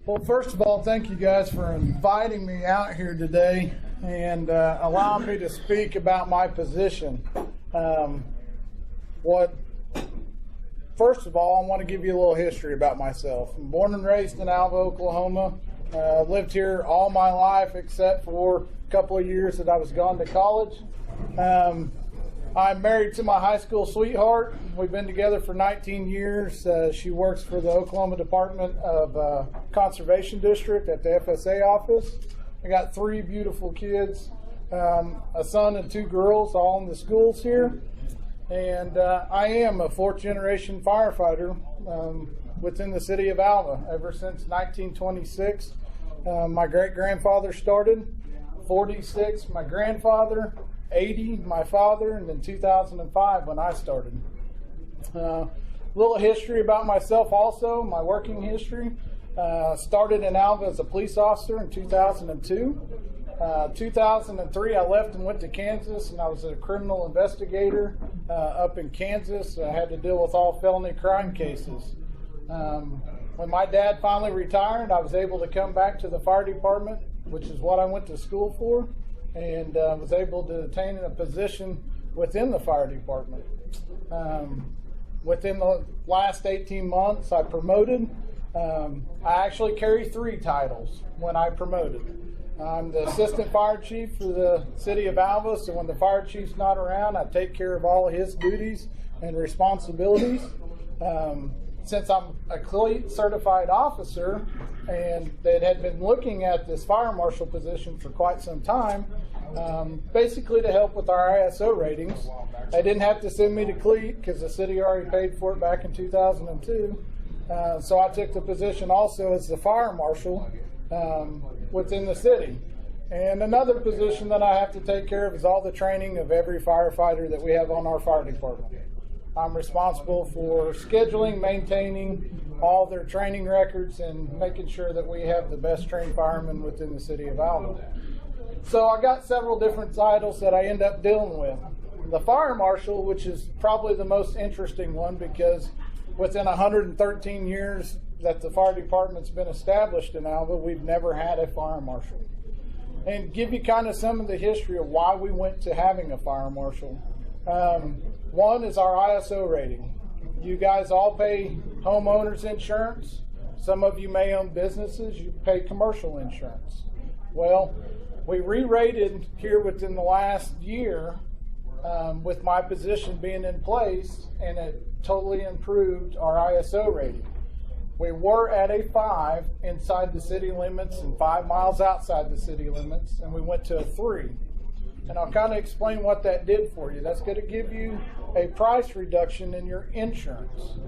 Well, first of all, thank you guys for inviting me out here today and allowing me to speak about my position. First of all, I want to give you a little history about myself. I'm born and raised in Alva, Oklahoma. Lived here all my life except for a couple of years that I was gone to college. I'm married to my high school sweetheart. We've been together for 19 years. She works for the Oklahoma Department of Conservation District at the FSA office. I got 3 beautiful kids, a son and 2 girls, all in the schools here. And I am a 4th generation firefighter within the city of Alva ever since 1926. My great-grandfather started, 46 my grandfather, 80 my father, and then 2005 when I started. Little history about myself also, my working history. Started in Alva as a police officer in 2002. 2003 I left and went to Kansas, and I was a criminal investigator up in Kansas. I had to deal with all felony crime cases. When my dad finally retired, I was able to come back to the fire department, which is what I went to school for, and was able to attain a position within the fire department. Within the last 18 months, I promoted. I actually carry 3 titles when I promoted. I'm the assistant fire chief for the city of Alva, so when the fire chief's not around, I take care of all of his duties and responsibilities. Since I'm a CLEAT certified officer and that had been looking at this fire marshal position for quite some time, basically to help with our ISO ratings. They didn't have to send me to CLEAT because the city already paid for it back in 2002. So I took the position also as the fire marshal within the city. And another position that I have to take care of is all the training of every firefighter that we have on our fire department. I'm responsible for scheduling, maintaining all their training records, and making sure that we have the best trained firemen within the city of Alva. So I got several different titles that I end up dealing with. The fire marshal, which is probably the most interesting one, because within 113 years that the fire department's been established in Alva, we've never had a fire marshal. And give you kind of some of the history of why we went to having a fire marshal. One is our ISO rating. You guys all pay homeowners insurance. Some of you may own businesses. You pay commercial insurance. Well, we re-rated here within the last year with my position being in place, and it totally improved our ISO rating. We were at a 5 inside the city limits and 5 miles outside the city limits, and we went to a 3. And I'll kind of explain what that did for you. That's going to give you a price reduction in your insurance.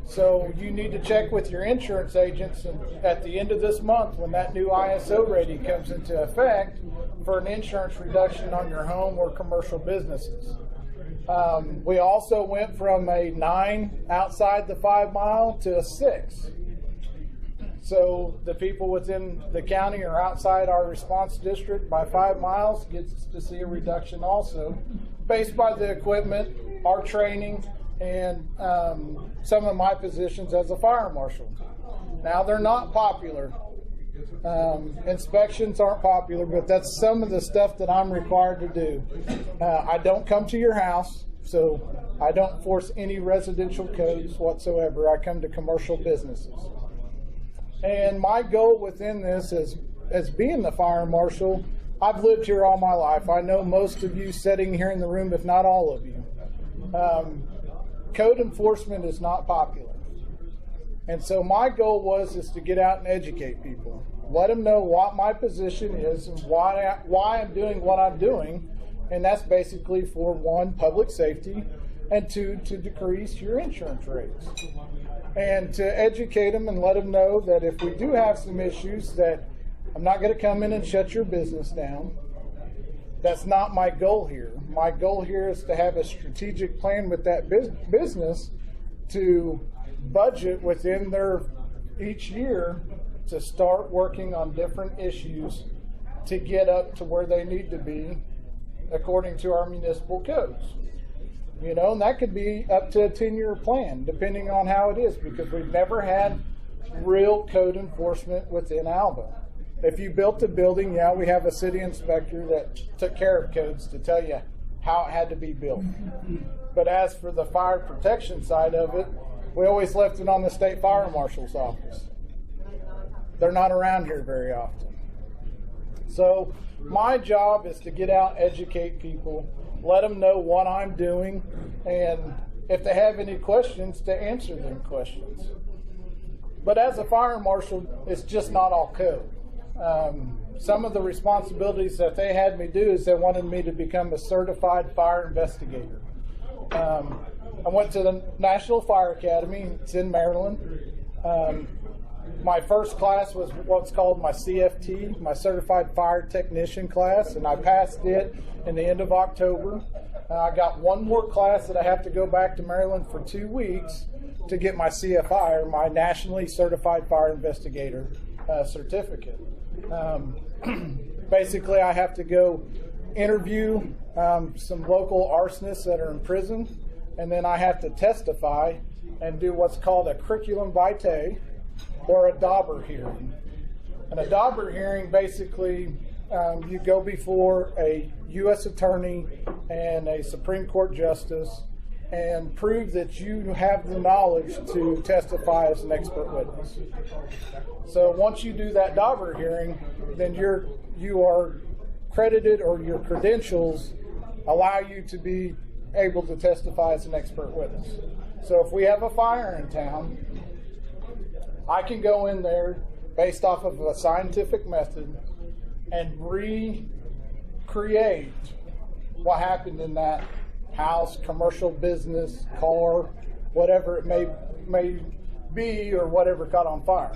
So you need to check with your insurance agents at the end of this month when that new ISO rating comes into effect for an insurance reduction on your home or commercial businesses. We also went from a 9 outside the 5 mile to a 6. So the people within the county or outside our response district by 5 miles gets to see a reduction also, based by the equipment, our training, and some of my positions as a fire marshal. Now, they're not popular. Inspections aren't popular, but that's some of the stuff that I'm required to do. I don't come to your house, so I don't force any residential codes whatsoever. I come to commercial businesses. And my goal within this is, as being the fire marshal, I've lived here all my life. I know most of you sitting here in the room, if not all of you. Code enforcement is not popular. And so my goal is to get out and educate people. Let them know what my position is and why I'm doing what I'm doing. And that's basically for 1, public safety, and 2, to decrease your insurance rates. And to educate them and let them know that if we do have some issues, that I'm not going to come in and shut your business down. That's not my goal here. My goal here is to have a strategic plan with that business to budget within their each year to start working on different issues to get up to where they need to be according to our municipal codes. And that could be up to a 10-year plan, depending on how it is, because we've never had real code enforcement within Alva. If you built a building, yeah, we have a city inspector that took care of codes to tell you how it had to be built. But as for the fire protection side of it, we always left it on the state fire marshal's office. They're not around here very often. So my job is to get out, educate people, let them know what I'm doing, and if they have any questions, to answer them questions. But as a fire marshal, it's just not all code. Some of the responsibilities that they had me do is they wanted me to become a certified fire investigator. I went to the National Fire Academy. It's in Maryland. My first class was what's called my CFT, my Certified Fire Technician class, and I passed it in the end of October. I got one more class that I have to go back to Maryland for 2 weeks to get my CFI, or my Nationally Certified Fire Investigator certificate. Basically, I have to go interview some local arsonists that are in prison, and then I have to testify and do what's called a curriculum vitae, or a dauber hearing. And a dauber hearing, basically, you go before a U.S. attorney and a Supreme Court justice and prove that you have the knowledge to testify as an expert witness. So once you do that dauber hearing, then you are credited, or your credentials allow you to be able to testify as an expert witness. So if we have a fire in town, I can go in there based off of a scientific method and recreate what happened in that house, commercial business, car, whatever it may be, or whatever caught on fire.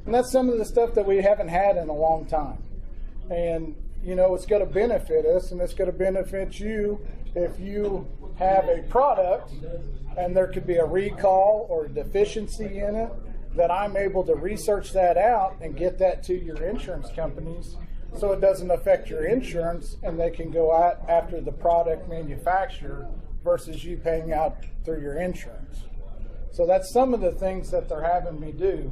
And that's some of the stuff that we haven't had in a long time. And, you know, it's going to benefit us, and it's going to benefit you if you have a product and there could be a recall or a deficiency in it, that I'm able to research that out and get that to your insurance companies so it doesn't affect your insurance, and they can go out after the product manufacturer versus you paying out through your insurance. So that's some of the things that they're having me do.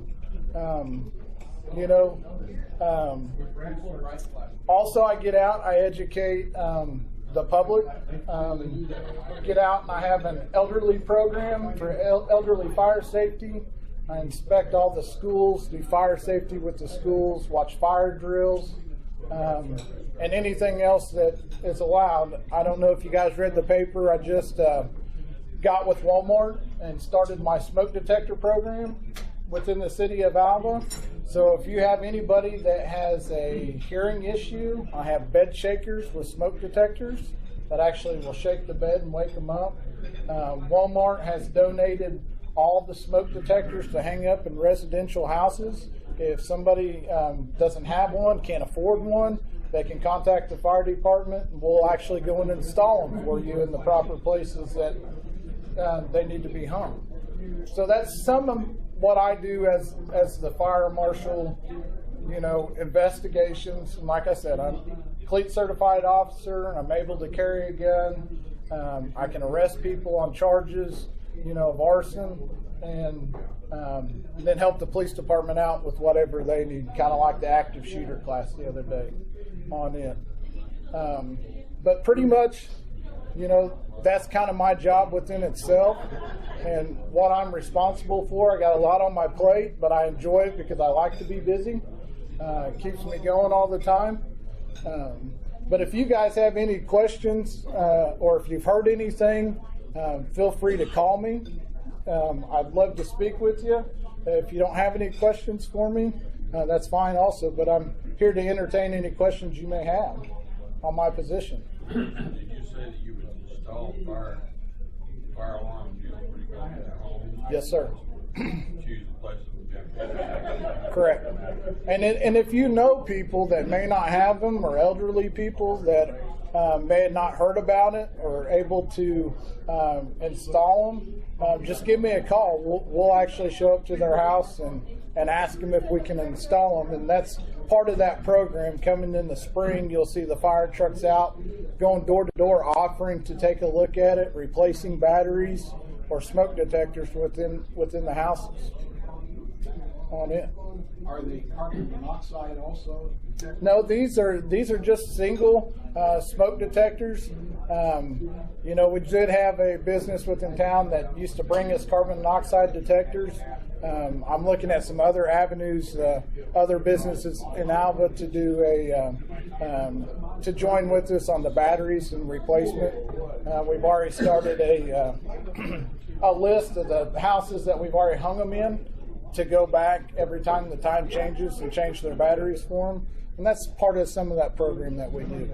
Also, I get out, I educate the public. Get out, and I have an elderly program for elderly fire safety. I inspect all the schools, do fire safety with the schools, watch fire drills, and anything else that is allowed. I don't know if you guys read the paper. I just got with Walmart and started my smoke detector program within the city of Alva. So if you have anybody that has a hearing issue, I have bed shakers with smoke detectors that actually will shake the bed and wake them up. Walmart has donated all the smoke detectors to hang up in residential houses. If somebody doesn't have one, can't afford one, they can contact the fire department, and we'll actually go and install them for you in the proper places that they need to be hung. So that's some of what I do as the fire marshal, investigations. And like I said, I'm a CLEAT certified officer, and I'm able to carry a gun. I can arrest people on charges of arson, and then help the police department out with whatever they need, kind of like the active shooter class the other day on it. But pretty much, that's kind of my job within itself and what I'm responsible for. I got a lot on my plate, but I enjoy it because I like to be busy. It keeps me going all the time. But if you guys have any questions, or if you've heard anything, feel free to call me. I'd love to speak with you. If you don't have any questions for me, that's fine also, but I'm here to entertain any questions you may have on my position. Did you say that you would install fire alarms when you go into a home? Yes, sir. Choose a place that Correct. And if you know people that may not have them, or elderly people that may have not heard about it or able to install them, just give me a call. We'll actually show up to their house and ask them if we can install them. And that's part of that program. Coming in the spring, you'll see the fire trucks out going door to door offering to take a look at it, replacing batteries or smoke detectors within the houses. on it. Are they carbon monoxide also detected? No, these are just single smoke detectors. You know, we did have a business within town that used to bring us carbon monoxide detectors. I'm looking at some other avenues, other businesses in Alva to do to join with us on the batteries and replacement. We've already started a list of the houses that we've already hung them in to go back every time the time changes and change their batteries for them. And that's part of some of that program that we do.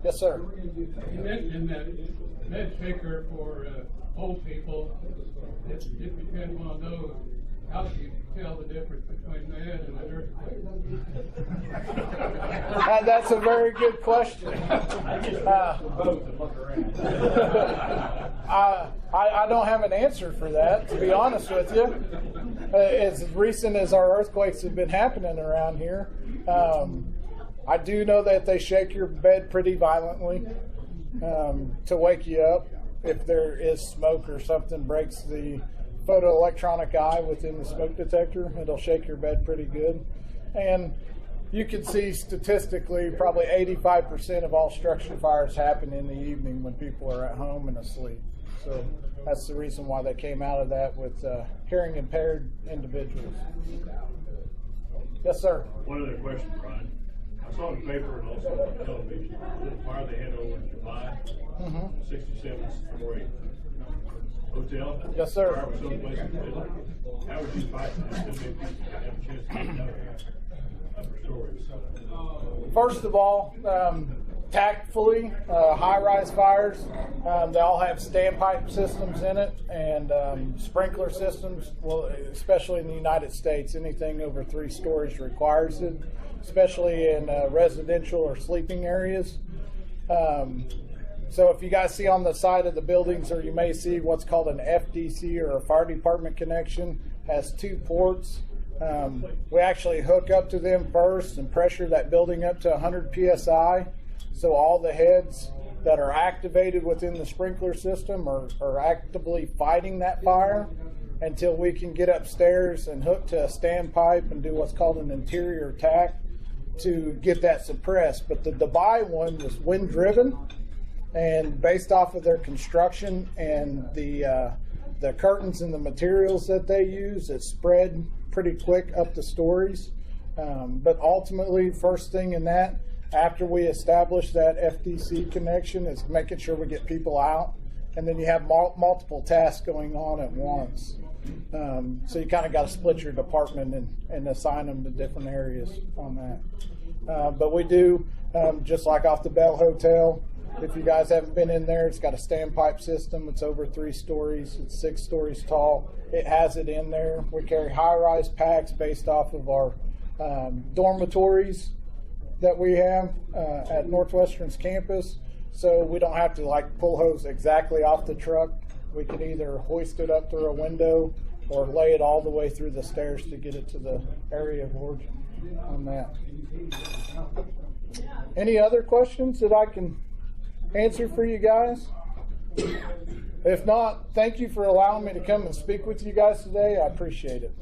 Yes, sir. You mentioned that med shaker for old people. It depends on those. How do you tell the difference between that and an earthquake? That's a very good question. I don't have an answer for that, to be honest with you. As recent as our earthquakes have been happening around here, I do know that they shake your bed pretty violently to wake you up. If there is smoke or something breaks the photoelectronic eye within the smoke detector, it'll shake your bed pretty good. And you can see statistically probably 85% of all structure fires happen in the evening when people are at home and asleep. So that's the reason why they came out of that with hearing impaired individuals. Yes, sir. One other question, Bryan. I saw in the paper and also on television the fire they had over in July, 67th story hotel. Yes, sir. Fire was someplace in the middle. How would you fight that? Still many people have a chance to get out of upper stories. First of all, tactfully, high-rise fires, they all have standpipe systems in it and sprinkler systems. Well, especially in the United States, anything over 3 stories requires it, especially in residential or sleeping areas. So if you guys see on the side of the buildings, or you may see what's called an FDC or a fire department connection, has 2 ports. We actually hook up to them first and pressure that building up to 100 PSI. So all the heads that are activated within the sprinkler system are actively fighting that fire until we can get upstairs and hook to a standpipe and do what's called an interior attack to get that suppressed. But the Dubai one was wind driven, and based off of their construction and the curtains and the materials that they use, it spread pretty quick up the stories. But ultimately, first thing in that, after we establish that FDC connection, is making sure we get people out, and then you have multiple tasks going on at once. So you kind of got to split your department and assign them to different areas on that. But we do, just like off the Bell Hotel, if you guys haven't been in there, it's got a standpipe system. It's over 3 stories. It's 6 stories tall. It has it in there. We carry high-rise packs based off of our dormitories that we have at Northwestern's campus. So we don't have to like pull hose exactly off the truck. We can either hoist it up through a window or lay it all the way through the stairs to get it to the area of origin on that. Any other questions that I can answer for you guys? If not, thank you for allowing me to come and speak with you guys today. I appreciate it.